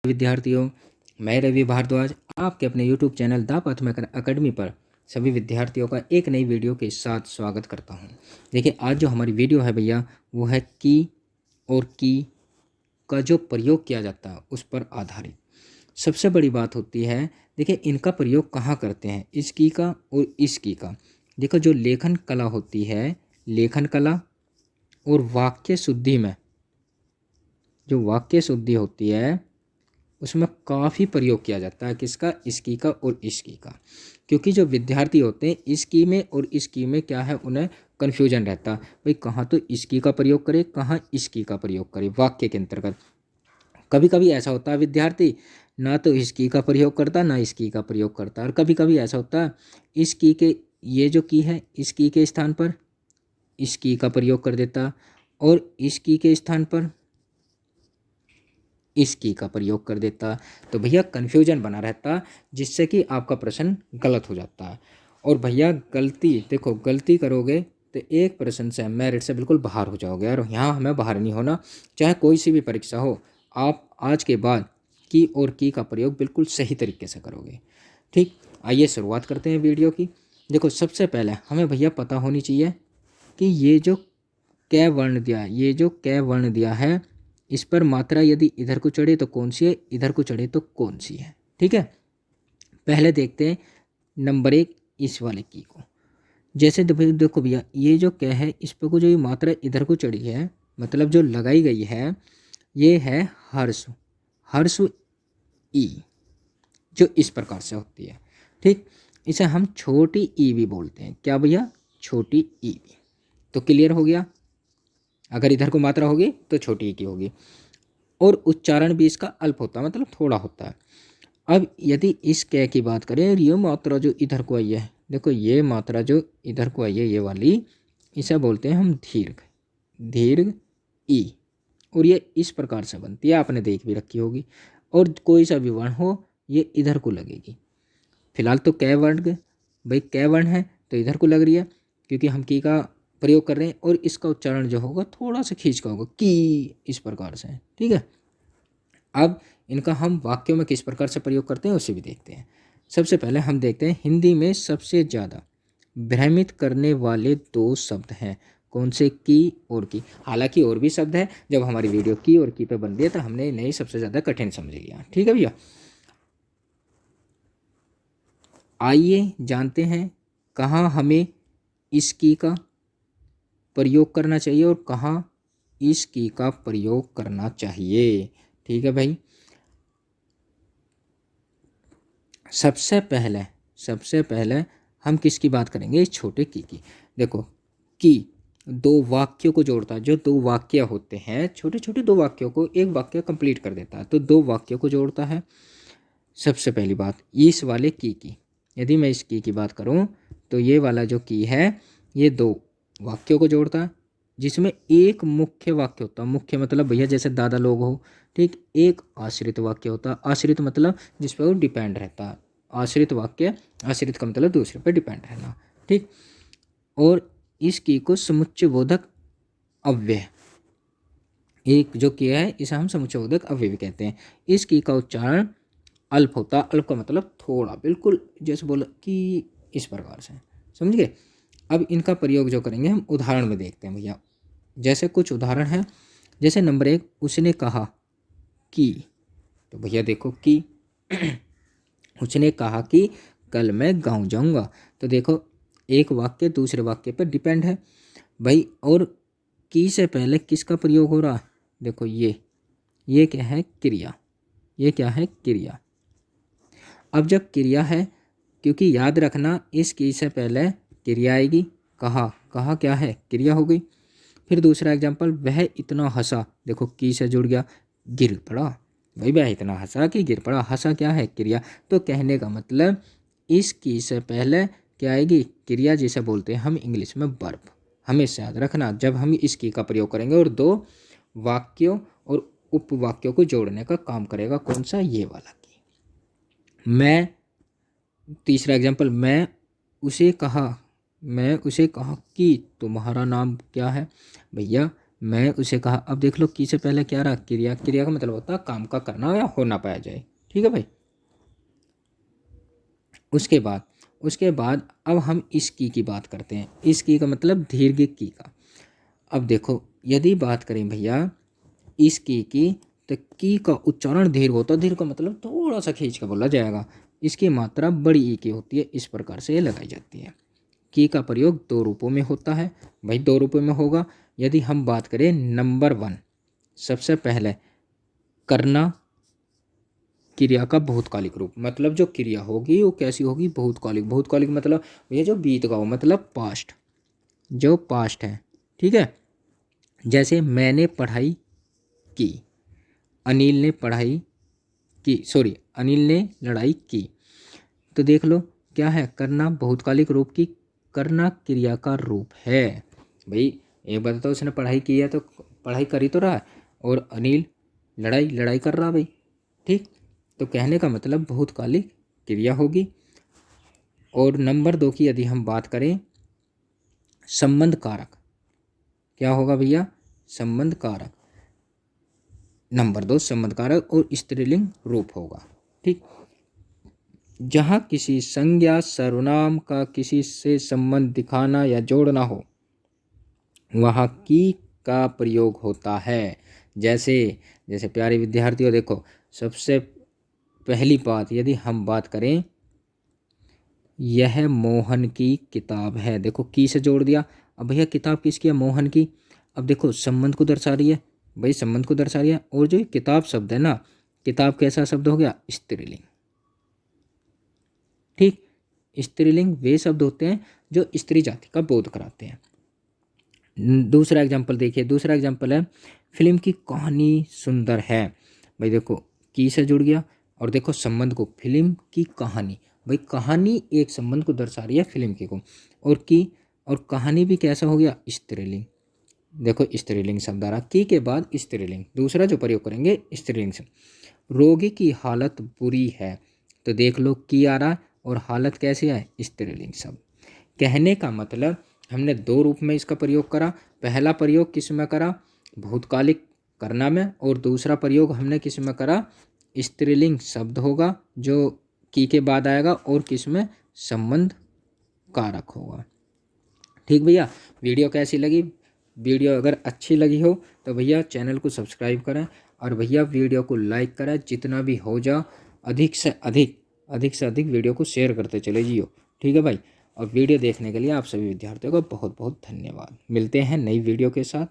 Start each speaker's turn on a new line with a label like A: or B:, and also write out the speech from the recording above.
A: विद्यार्थियों, मैं रवि भारद्वाज आपके अपने YouTube चैनल द पथमेकर अकेडमी पर सभी विद्यार्थियों का एक नई वीडियो के साथ स्वागत करता हूं। देखिए, आज जो हमारी वीडियो है भैया, वो है की और की का जो प्रयोग किया जाता है उस पर आधारित। सबसे बड़ी बात होती है, देखिए इनका प्रयोग कहाँ करते हैं, इस की का और इस की का। देखो, जो लेखन कला होती है, लेखन कला और वाक्य शुद्धि में जो वाक्य शुद्धि होती है उसमें काफ़ी प्रयोग किया जाता है। किसका? इसकी का और इसकी का। क्योंकि जो विद्यार्थी होते हैं इसकी में और इसकी में क्या है, उन्हें कन्फ्यूजन रहता है, भाई कहाँ तो इसकी का प्रयोग करे, कहाँ इसकी का प्रयोग करे वाक्य के अंतर्गत। कभी कभी ऐसा होता है विद्यार्थी ना तो इसकी का प्रयोग करता ना इसकी का प्रयोग करता, और कभी कभी ऐसा होता है इसकी के, ये जो की है इसकी के स्थान पर इसकी का प्रयोग कर देता और इसकी के स्थान पर इस की का प्रयोग कर देता। तो भैया कन्फ्यूजन बना रहता, जिससे कि आपका प्रश्न गलत हो जाता है। और भैया गलती, देखो गलती करोगे तो एक प्रश्न से मेरिट से बिल्कुल बाहर हो जाओगे, और यहाँ हमें बाहर नहीं होना। चाहे कोई सी भी परीक्षा हो, आप आज के बाद की और की का प्रयोग बिल्कुल सही तरीके से करोगे। ठीक, आइए शुरुआत करते हैं वीडियो की। देखो, सबसे पहले हमें भैया पता होनी चाहिए कि ये जो कै वर्ण दिया है, ये जो कै वर्ण दिया है, इस पर मात्रा यदि इधर को चढ़े तो कौन सी है, इधर को चढ़े तो कौन सी है। ठीक है, पहले देखते हैं नंबर 1 इस वाले की को। जैसे देखो भैया, ये जो क्या है, इस पर को जो ये मात्रा इधर को चढ़ी है, मतलब जो लगाई गई है, ये है हर्ष, हर्ष ई, जो इस प्रकार से होती है। ठीक, इसे हम छोटी ई भी बोलते हैं। क्या भैया? छोटी ई भी। तो क्लियर हो गया, अगर इधर को मात्रा होगी तो छोटी ई की होगी, और उच्चारण भी इसका अल्प होता है, मतलब थोड़ा होता है। अब यदि इस कै की बात करें, ये मात्रा जो इधर को आई है, देखो ये मात्रा जो इधर को आई है, ये वाली, इसे बोलते हैं हम दीर्घ, दीर्घ ई, और ये इस प्रकार से बनती है, आपने देख भी रखी होगी। और कोई सा भी वर्ण हो, ये इधर को लगेगी। फिलहाल तो कै वर्ण, भाई कै वर्ण है तो इधर को लग रही है, क्योंकि हम की का प्रयोग कर रहे हैं, और इसका उच्चारण जो होगा थोड़ा सा खींच का होगा, की, इस प्रकार से। ठीक है, अब इनका हम वाक्यों में किस प्रकार से प्रयोग करते हैं उसे भी देखते हैं। सबसे पहले हम देखते हैं हिंदी में सबसे ज़्यादा भ्रमित करने वाले 2 शब्द हैं। कौन से? की और की। हालांकि और भी शब्द है, जब हमारी वीडियो की और की पे बन रही है तो हमने इन्हें सबसे ज़्यादा कठिन समझ लिया। ठीक है भैया, आइए जानते हैं कहाँ हमें इस की का प्रयोग करना चाहिए और कहाँ इस की का प्रयोग करना चाहिए। ठीक है भाई, सबसे पहले हम किसकी बात करेंगे? इस छोटे की। देखो, की 2 वाक्यों को जोड़ता है। जो 2 वाक्य होते हैं, छोटे छोटे 2 वाक्यों को एक वाक्य कंप्लीट कर देता है, तो 2 वाक्यों को जोड़ता है। सबसे पहली बात इस वाले की, यदि मैं इस की बात करूं तो ये वाला जो की है, ये 2 वाक्यों को जोड़ता है, जिसमें एक मुख्य वाक्य होता है। मुख्य मतलब भैया जैसे दादा लोग हो। ठीक, एक आश्रित वाक्य होता है। आश्रित मतलब जिस पर वो डिपेंड रहता है। आश्रित वाक्य, आश्रित का मतलब दूसरे पर डिपेंड रहना। ठीक, और इस की को समुच्चय बोधक अव्यय, एक जो किया है इसे हम समुच्चय बोधक अव्यय भी कहते हैं। इस की का उच्चारण अल्प होता है। अल्प का मतलब थोड़ा, बिल्कुल जैसे बोला कि इस प्रकार से, समझ गए। अब इनका प्रयोग जो करेंगे हम उदाहरण में देखते हैं भैया। जैसे कुछ उदाहरण है, जैसे नंबर 1, उसने कहा कि, तो भैया देखो कि उसने कहा कि कल मैं गाँव जाऊंगा। तो देखो, एक वाक्य दूसरे वाक्य पर डिपेंड है भाई, और की से पहले किसका प्रयोग हो रहा है? देखो ये क्या है? क्रिया। ये क्या है? क्रिया। अब जब क्रिया है, क्योंकि याद रखना इस की से पहले क्रिया आएगी। कहा, कहा क्या है? क्रिया हो गई। फिर दूसरा एग्जाम्पल, वह इतना हंसा, देखो की से जुड़ गया, गिर पड़ा। भाई वह इतना हंसा कि गिर पड़ा। हंसा क्या है? क्रिया। तो कहने का मतलब इस की से पहले क्या आएगी? क्रिया, जिसे बोलते हैं हम इंग्लिश में वर्ब। हमेशा याद रखना, जब हम इस की का प्रयोग करेंगे और 2 वाक्यों और उपवाक्यों को जोड़ने का काम करेगा। कौन सा? ये वाला की। मैं, तीसरा एग्जाम्पल, मैं उसे कहा कि तुम्हारा नाम क्या है? भैया मैं उसे कहा। अब देख लो की से पहले क्या रहा, क्रिया। क्रिया का मतलब होता है काम का करना या होना पाया जाए। ठीक है भाई। उसके बाद अब हम इस की बात करते हैं। इस की का मतलब दीर्घ की का। अब देखो यदि बात करें भैया इस की तो की का उच्चारण दीर्घ होता है। दीर्घ का मतलब थोड़ा सा खींच कर बोला जाएगा। इसकी मात्रा बड़ी ई की होती है। इस प्रकार से ये लगाई जाती है। की का प्रयोग दो रूपों में होता है। भाई दो रूपों में होगा। यदि हम बात करें नंबर 1, सबसे पहले करना क्रिया का बहुतकालिक रूप, मतलब जो क्रिया होगी वो कैसी होगी, बहुतकालिक। बहुतकालिक मतलब ये जो बीत गया हो, मतलब पास्ट, जो पास्ट है। ठीक है। जैसे मैंने पढ़ाई की, अनिल ने पढ़ाई की, सॉरी अनिल ने लड़ाई की। तो देख लो क्या है, करना बहुतकालिक रूप की करना क्रिया का रूप है। भाई एक बात तो उसने पढ़ाई की है तो पढ़ाई करी तो रहा है, और अनिल लड़ाई लड़ाई कर रहा भाई। ठीक। तो कहने का मतलब बहुतकालिक क्रिया होगी। और नंबर 2 की यदि हम बात करें संबंध कारक, क्या होगा भैया, संबंध कारक। नंबर 2 संबंध कारक और स्त्रीलिंग रूप होगा। ठीक। जहाँ किसी संज्ञा सर्वनाम का किसी से संबंध दिखाना या जोड़ना हो वहाँ की का प्रयोग होता है। जैसे जैसे प्यारे विद्यार्थियों देखो, सबसे पहली बात यदि हम बात करें यह मोहन की किताब है, देखो की से जोड़ दिया। अब भैया किताब किसकी है, मोहन की। अब देखो संबंध को दर्शा रही है, भाई संबंध को दर्शा रही है। और जो किताब शब्द है ना, किताब कैसा शब्द हो गया, स्त्रीलिंग। ठीक। स्त्रीलिंग वे शब्द होते हैं जो स्त्री जाति का बोध कराते हैं। दूसरा एग्जाम्पल देखिए, दूसरा एग्जाम्पल है फिल्म की कहानी सुंदर है। भाई देखो की से जुड़ गया, और देखो संबंध को, फिल्म की कहानी। भाई कहानी एक संबंध को दर्शा रही है फिल्म की को, और कहानी भी कैसा हो गया, स्त्रीलिंग। देखो स्त्रीलिंग शब्द आ रहा, की के बाद स्त्रीलिंग, दूसरा जो प्रयोग करेंगे स्त्रीलिंग से। रोगी की हालत बुरी है, तो देख लो की आ रहा और हालत कैसी है, स्त्रीलिंग शब्द। कहने का मतलब हमने दो रूप में इसका प्रयोग करा। पहला प्रयोग किस में करा, भूतकालिक करना में, और दूसरा प्रयोग हमने किस में करा, स्त्रीलिंग शब्द होगा जो की के बाद आएगा, और किस में, संबंध कारक होगा। ठीक भैया। वीडियो कैसी लगी, वीडियो अगर अच्छी लगी हो तो भैया चैनल को सब्सक्राइब करें, और भैया वीडियो को लाइक करें जितना भी हो जा, अधिक से अधिक वीडियो को शेयर करते चले जियो। ठीक है भाई। और वीडियो देखने के लिए आप सभी विद्यार्थियों का बहुत बहुत धन्यवाद। मिलते हैं नई वीडियो के साथ।